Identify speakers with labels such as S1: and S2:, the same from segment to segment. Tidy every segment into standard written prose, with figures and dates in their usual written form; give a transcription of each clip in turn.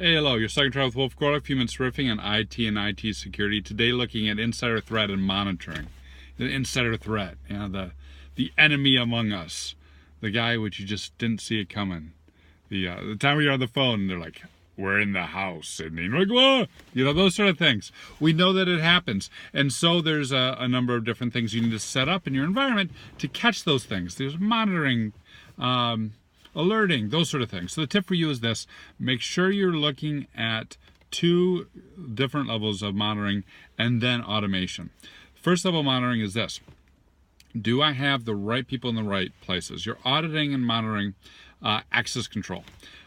S1: Hey, hello, your second trial with Wolf Quarter, a few minutes riffing on IT and IT security. Today looking at insider threat and monitoring. The insider threat, the enemy among us. The guy which you just didn't see it coming. The time where you're on the phone and they're like, we're in the house, Sydney. And you're like, what? Those sort of things. We know that it happens. And so there's a number of different things you need to set up in your environment to catch those things. There's monitoring, alerting, those sort of things. So the tip for you is this: make sure you're looking at two different levels of monitoring and then automation. First level monitoring is this: do I have the right people in the right places? You're auditing and monitoring access control.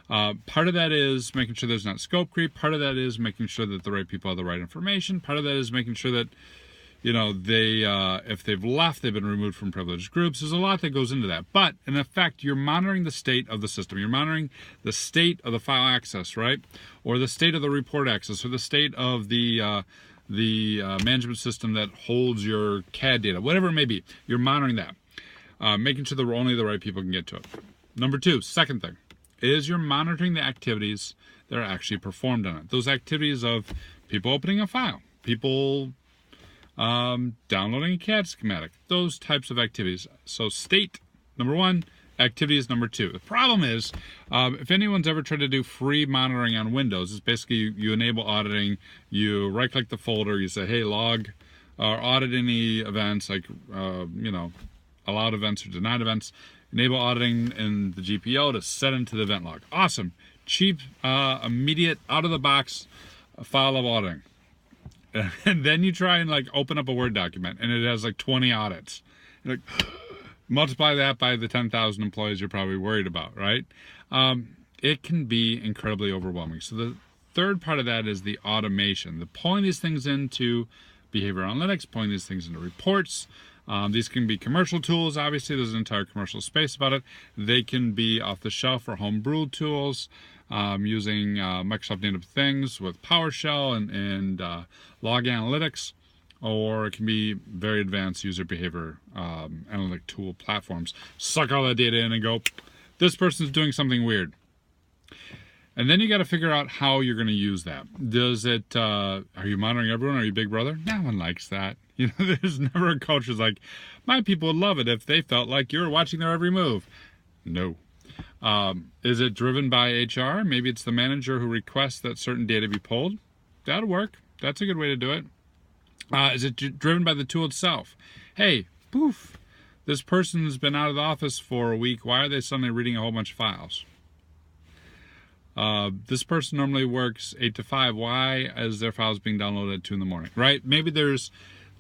S1: Part of that is making sure there's not scope creep. Part of that is making sure that the right people have the right information. Part of that is making sure that if they've left, they've been removed from privileged groups. There's a lot that goes into that. But in effect, you're monitoring the state of the system. You're monitoring the state of the file access, right? Or the state of the report access, or the state of the management system that holds your CAD data, whatever it may be. You're monitoring that, making sure that only the right people can get to it. Number two, second thing, is you're monitoring the activities that are actually performed on it. Those activities of people opening a file, people downloading a CAD schematic, those types of activities. So state, number one, activities, number two. The problem is, if anyone's ever tried to do free monitoring on Windows, it's basically you enable auditing, you right-click the folder, you say, hey, log or audit any events, like, allowed events or denied events, enable auditing in the GPO to set into the event log. Awesome. Cheap, immediate, out-of-the-box file of auditing. And then you try and open up a Word document and it has 20 audits. You're multiply that by the 10,000 employees you're probably worried about, right? It can be incredibly overwhelming. So the third part of that is the automation, the pulling these things into behavior analytics, pulling these things into reports. These can be commercial tools. Obviously, there's an entire commercial space about it. They can be off the shelf or home-brewed tools, using Microsoft native things with PowerShell and log analytics, or it can be very advanced user behavior analytic tool platforms. Suck all that data in and go, this person's doing something weird. And then you got to figure out how you're going to use that. Does it, are you monitoring everyone? Are you Big Brother? No one likes that. There's never a culture that's like, my people would love it if they felt like you're watching their every move. No. Is it driven by HR? Maybe it's the manager who requests that certain data be pulled. That'll work. That's a good way to do it. Is it driven by the tool itself? Hey, poof, this person's been out of the office for a week. Why are they suddenly reading a whole bunch of files? This person normally works 8 to 5. Why is their files being downloaded at 2 in the morning, right? Maybe there's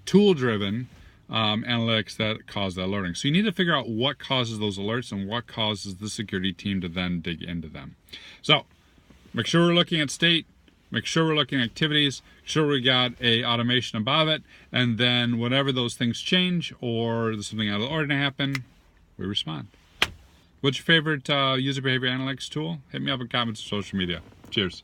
S1: tool-driven analytics that cause that alerting. So you need to figure out what causes those alerts and what causes the security team to then dig into them. So make sure we're looking at state, make sure we're looking at activities, make sure we got a automation above it, and then whenever those things change or there's something out of the ordinary happen, we respond. What's your favorite user behavior analytics tool? Hit me up in comments or social media. Cheers.